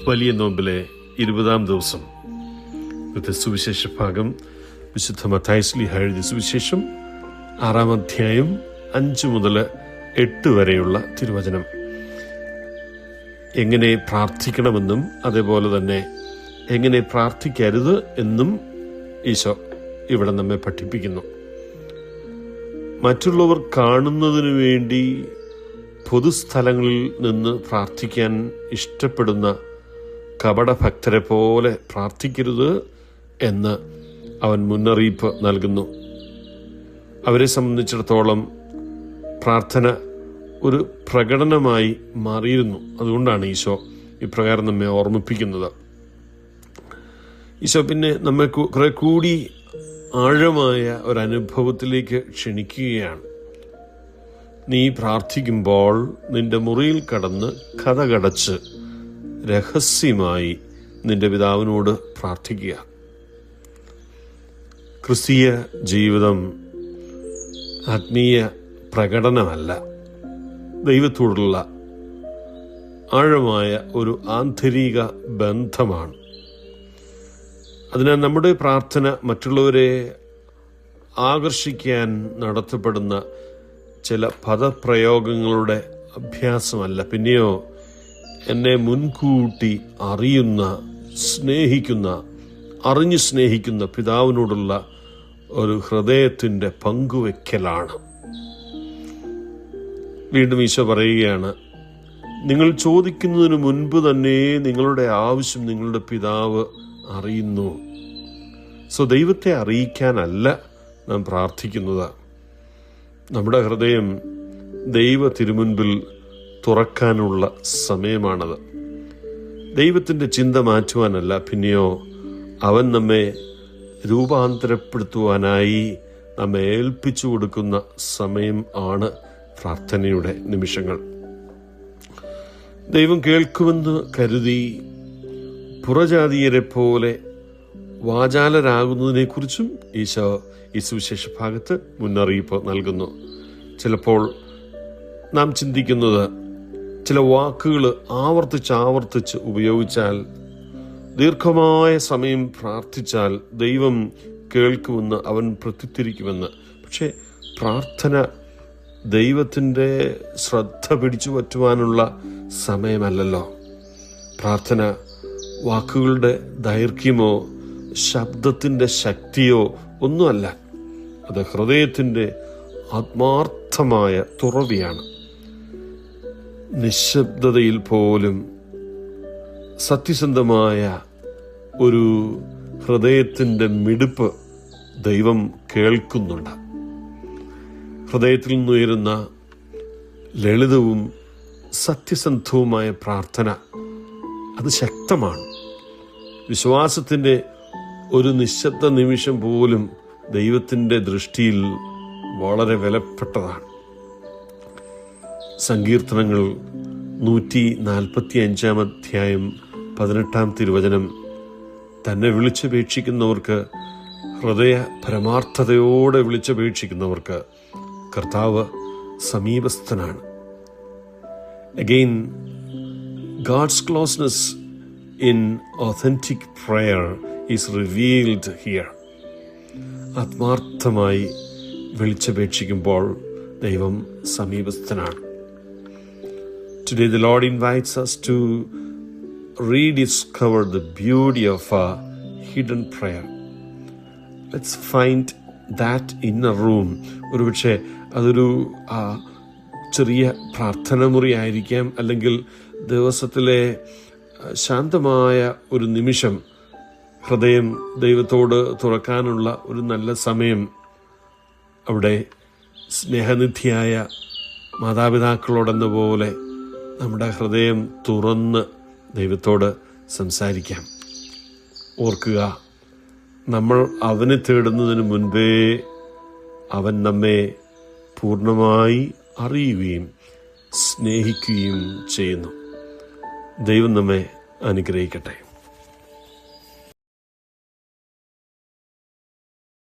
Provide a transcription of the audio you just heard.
വലിയ നോമ്പിലെ 20-ാം ദിവസം. ഇന്നത്തെ സുവിശേഷ ഭാഗം വിശുദ്ധ മത്തായി ശ്ലീഹ എഴുതിയ സുവിശേഷം 6-ാം അധ്യായം 5 മുതൽ 8 വരെയുള്ള തിരുവചനം. എങ്ങനെ പ്രാർത്ഥിക്കണമെന്നും അതേപോലെ തന്നെ എങ്ങനെ പ്രാർത്ഥിക്കരുത് എന്നും ഈശോ ഇവിടെ നമ്മെ പഠിപ്പിക്കുന്നു. മറ്റുള്ളവർ കാണുന്നതിനു വേണ്ടി പൊതുസ്ഥലങ്ങളിൽ നിന്ന് പ്രാർത്ഥിക്കാൻ ഇഷ്ടപ്പെടുന്ന കപടഭക്തരെ പോലെ പ്രാർത്ഥിക്കരുത് എന്ന് അവൻ മുന്നറിയിപ്പ് നൽകുന്നു. അവരെ സംബന്ധിച്ചിടത്തോളം പ്രാർത്ഥന ഒരു പ്രകടനമായി മാറിയിരുന്നു. അതുകൊണ്ടാണ് ഈശോ ഇപ്രകാരം നമ്മെ ഓർമ്മിപ്പിക്കുന്നത്. ഈശോ പിന്നെ നമ്മെ കുറെ കൂടി ആഴമായ ഒരനുഭവത്തിലേക്ക് ക്ഷണിക്കുകയാണ്. നീ പ്രാർത്ഥിക്കുമ്പോൾ നിന്റെ മുറിയിൽ കടന്ന് കതകടച്ച് രഹസ്യമായി നിന്റെ പിതാവിനോട് പ്രാർത്ഥിക്കുക. ക്രിസ്തീയ ജീവിതം ആത്മീയ പ്രകടനമല്ല, ദൈവത്തോടുള്ള ആഴമായ ഒരു ആന്തരിക ബന്ധമാണ്. അതിനാൽ നമ്മുടെ പ്രാർത്ഥന മറ്റുള്ളവരെ ആകർഷിക്കാൻ നടത്തപ്പെടുന്ന ചില പദപ്രയോഗങ്ങളുടെ അഭ്യാസമല്ല, പിന്നെയോ എന്നെ മുൻകൂട്ടി അറിഞ്ഞു സ്നേഹിക്കുന്ന പിതാവിനോടുള്ള ഒരു ഹൃദയത്തിൻ്റെ പങ്കുവെക്കലാണ്. വീണ്ടും ഈശോ പറയുകയാണ്, നിങ്ങൾ ചോദിക്കുന്നതിന് മുൻപ് തന്നെ നിങ്ങളുടെ ആവശ്യം നിങ്ങളുടെ പിതാവ് അറിയുന്നു. ദൈവത്തെ അറിയിക്കാനല്ല നാം പ്രാർത്ഥിക്കുന്നത്. നമ്മുടെ ഹൃദയം ദൈവ തിരുമുൻപിൽ തുറക്കാനുള്ള സമയമാണത്. ദൈവത്തിൻ്റെ ചിന്ത മാറ്റുവാനല്ല, പിന്നെയോ അവൻ നമ്മെ രൂപാന്തരപ്പെടുത്തുവാനായി നമ്മെ ഏൽപ്പിച്ചു കൊടുക്കുന്ന സമയം ആണ് പ്രാർത്ഥനയുടെ നിമിഷങ്ങൾ. ദൈവം കേൾക്കുമെന്ന് കരുതി പുറജാതീയരെ പോലെ വാചാലരാകുന്നതിനെക്കുറിച്ചും ഈശോ ഈ സുവിശേഷ ഭാഗത്ത് മുന്നറിയിപ്പ് നൽകുന്നു. ചിലപ്പോൾ നാം ചിന്തിക്കുന്നത് ചില വാക്കുകൾ ആവർത്തിച്ച് ഉപയോഗിച്ചാൽ, ദീർഘമായ സമയം പ്രാർത്ഥിച്ചാൽ ദൈവം കേൾക്കുമെന്ന്, അവൻ പ്രത്യുത്തരിക്കുമെന്ന്. പക്ഷേ പ്രാർത്ഥന ദൈവത്തിൻ്റെ ശ്രദ്ധ പിടിച്ചു പറ്റുവാനുള്ള സമയമല്ലല്ലോ. പ്രാർത്ഥന വാക്കുകളുടെ ദൈർഘ്യമോ ശബ്ദത്തിൻ്റെ ശക്തിയോ ഒന്നുമല്ല. അത് ഹൃദയത്തിൻ്റെ ആത്മാർത്ഥമായ തുറവിയാണ്. നിശബ്ദതയിൽ പോലും സത്യസന്ധമായ ഒരു ഹൃദയത്തിൻ്റെ മിടിപ്പ് ദൈവം കേൾക്കുന്നുണ്ട്. ഹൃദയത്തിൽ നിന്നുയരുന്ന ലളിതവും സത്യസന്ധവുമായ പ്രാർത്ഥന അത് ശക്തമാണ്. വിശ്വാസത്തിൻ്റെ ഒരു നിശബ്ദ നിമിഷം പോലും ദൈവത്തിൻ്റെ ദൃഷ്ടിയിൽ വളരെ വിലപ്പെട്ടതാണ്. സങ്കീർത്തനങ്ങൾ 145-ാം അധ്യായം 18-ാം തിരുവചനം, തന്നെ വിളിച്ചപേക്ഷിക്കുന്നവർക്ക്, ഹൃദയ പരമാർത്ഥതയോടെ വിളിച്ചപേക്ഷിക്കുന്നവർക്ക് കർത്താവ് സമീപസ്ഥനാണ്. Again, God's closeness in authentic prayer is revealed here. ആത്മാർത്ഥമായി വിളിച്ചപേക്ഷിക്കുമ്പോൾ ദൈവം സമീപസ്ഥനാണ്. Today the Lord invites us to rediscover the beauty of a hidden prayer. Let's find that inner room. ഒരുപക്ഷെ അതൊരു ചെറിയ പ്രാർത്ഥന മുറി ആയിരിക്കാം, അല്ലെങ്കിൽ ദിവസത്തിലെ ശാന്തമായ ഒരു നിമിഷം, ഹൃദയം ദൈവത്തോട് തുറക്കാനുള്ള ഒരു നല്ല സമയം. അവിടെ സ്നേഹനിധിയായ മാതാപിതാക്കളോടെന്ന പോലെ നമ്മുടെ ഹൃദയം തുറന്ന് ദൈവത്തോട് സംസാരിക്കാം. ഓർക്കുക, നമ്മൾ അവനെ തേടുന്നതിന് മുൻപേ അവൻ നമ്മെ പൂർണ്ണമായി അറിയുകയും സ്നേഹിക്കുകയും ചെയ്യുന്നു. ദൈവം നമ്മെ അനുഗ്രഹിക്കട്ടെ.